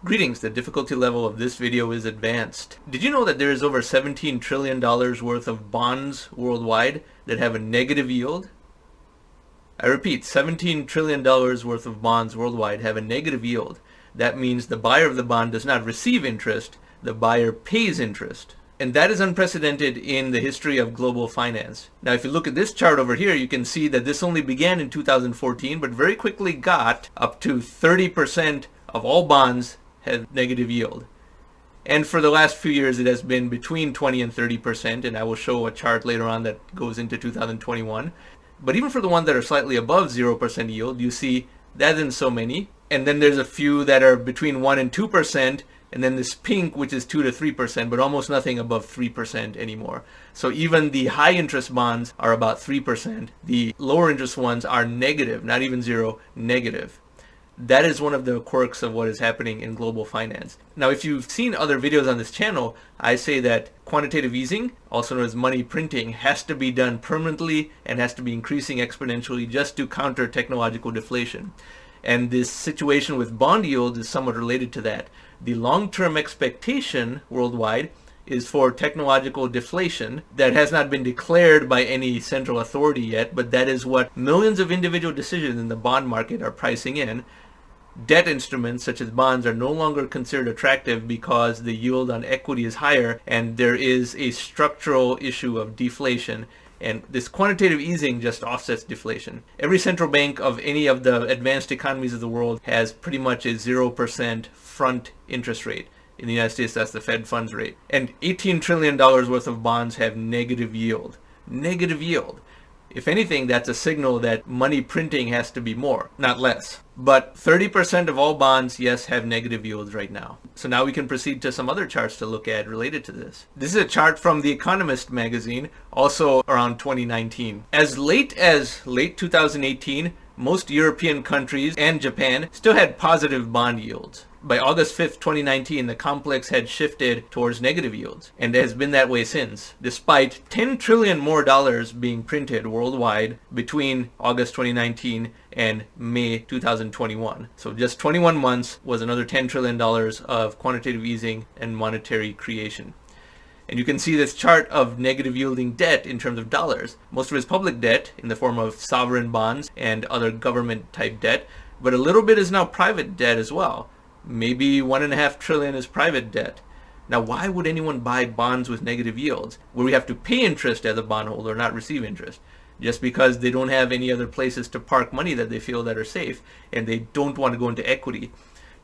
Greetings, the difficulty level of this video is advanced. Did you know that there is over $17 trillion worth of bonds worldwide that have a negative yield? I repeat, $17 trillion worth of bonds worldwide have a negative yield. That means the buyer of the bond does not receive interest, the buyer pays interest. And that is unprecedented in the history of global finance. Now, if you look at this chart over here, you can see that this only began in 2014, but very quickly got up to 30% of all bonds have negative yield. And for the last few years, it has been between 20 and 30%, and I will show a chart later on that goes into 2021. But even for the ones that are slightly above 0% yield, you see that isn't so many. And then there's a few that are between 1 and 2%, and then this pink, which is 2 to 3%, but almost nothing above 3% anymore. So even the high interest bonds are about 3%. The lower interest ones are negative, not even zero, negative. That is one of the quirks of what is happening in global finance. Now, if you've seen other videos on this channel, I say that quantitative easing, also known as money printing, has to be done permanently and has to be increasing exponentially just to counter technological deflation. And this situation with bond yield is somewhat related to that. The long-term expectation worldwide is for technological deflation that has not been declared by any central authority yet, but that is what millions of individual decisions in the bond market are pricing in. Debt instruments such as bonds are no longer considered attractive because the yield on equity is higher and there is a structural issue of deflation. And this quantitative easing just offsets deflation. Every central bank of any of the advanced economies of the world has pretty much a 0% front interest rate. In the United States, that's the Fed funds rate. And $18 trillion worth of bonds have negative yield. Negative yield. If anything, that's a signal that money printing has to be more, not less. But 30% of all bonds, yes, have negative yields right now. So now we can proceed to some other charts to look at related to this. This is a chart from the Economist magazine, also around 2019. As late 2018, most European countries and Japan still had positive bond yields. By August 5th, 2019, the complex had shifted towards negative yields, and it has been that way since, despite $10 trillion more being printed worldwide between August 2019 and May 2021. So just 21 months was another $10 trillion of quantitative easing and monetary creation. And you can see this chart of negative yielding debt in terms of dollars. Most of it is public debt in the form of sovereign bonds and other government type debt, but a little bit is now private debt as well. Maybe $1.5 trillion is private debt. Now, why would anyone buy bonds with negative yields where we have to pay interest as a bondholder, not receive interest? Just because they don't have any other places to park money that they feel that are safe and they don't want to go into equity.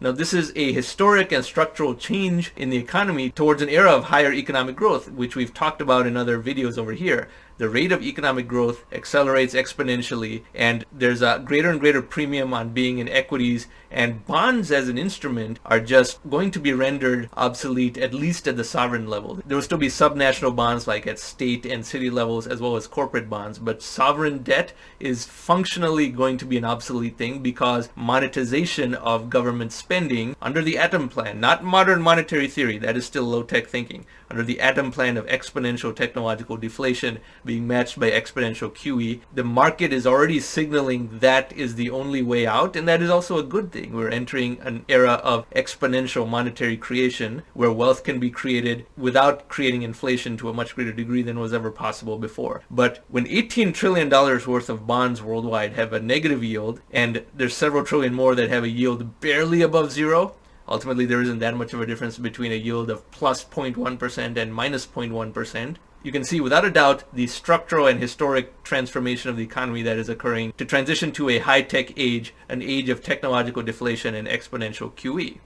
Now, this is a historic and structural change in the economy towards an era of higher economic growth, which we've talked about in other videos over here. The rate of economic growth accelerates exponentially, and there's a greater and greater premium on being in equities, and bonds as an instrument are just going to be rendered obsolete, at least at the sovereign level. There will still be subnational bonds like at state and city levels, as well as corporate bonds, but sovereign debt is functionally going to be an obsolete thing because monetization of government spending under the atom plan, not modern monetary theory, that is still low-tech thinking, under the atom plan of exponential technological deflation being matched by exponential QE, the market is already signaling that is the only way out, and that is also a good thing. We're entering an era of exponential monetary creation where wealth can be created without creating inflation to a much greater degree than was ever possible before. But when $18 trillion worth of bonds worldwide have a negative yield, and there's several trillion more that have a yield barely above zero, ultimately there isn't that much of a difference between a yield of plus 0.1% and minus 0.1%. You can see without a doubt the structural and historic transformation of the economy that is occurring to transition to a high-tech age, an age of technological deflation and exponential QE.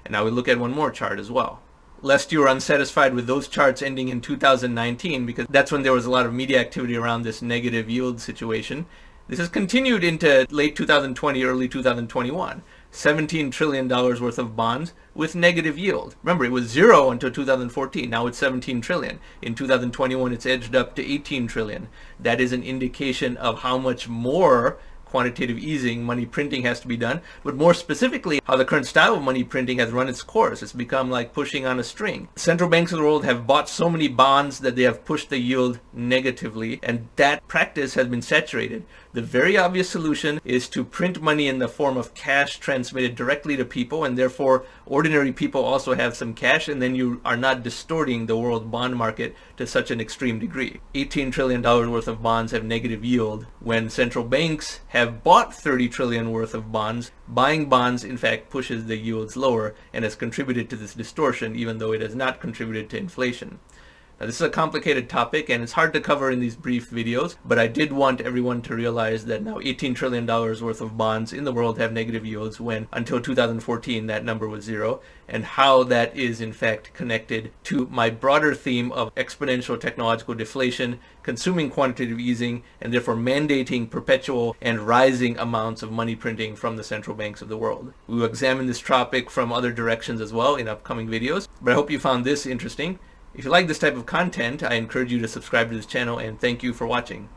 And now we look at one more chart as well. Lest you are unsatisfied with those charts ending in 2019, because that's when there was a lot of media activity around this negative yield situation, this has continued into late 2020, early 2021. $17 trillion worth of bonds with negative yield. Remember, it was zero until 2014. Now it's 17 trillion. In 2021, it's edged up to 18 trillion. That is an indication of how much more quantitative easing, money printing has to be done, but more specifically, how the current style of money printing has run its course. It's become like pushing on a string. Central banks of the world have bought so many bonds that they have pushed the yield negatively, and that practice has been saturated. The very obvious solution is to print money in the form of cash transmitted directly to people, and therefore ordinary people also have some cash, and then you are not distorting the world bond market to such an extreme degree. $18 trillion worth of bonds have negative yield when central banks have bought 30 trillion worth of bonds. Buying bonds in fact pushes the yields lower and has contributed to this distortion, even though it has not contributed to inflation. Now, this is a complicated topic and it's hard to cover in these brief videos, but I did want everyone to realize that now $18 trillion worth of bonds in the world have negative yields when until 2014 that number was zero, and how that is in fact connected to my broader theme of exponential technological deflation, consuming quantitative easing, and therefore mandating perpetual and rising amounts of money printing from the central banks of the world. We will examine this topic from other directions as well in upcoming videos, but I hope you found this interesting. If you like this type of content, I encourage you to subscribe to this channel, and thank you for watching.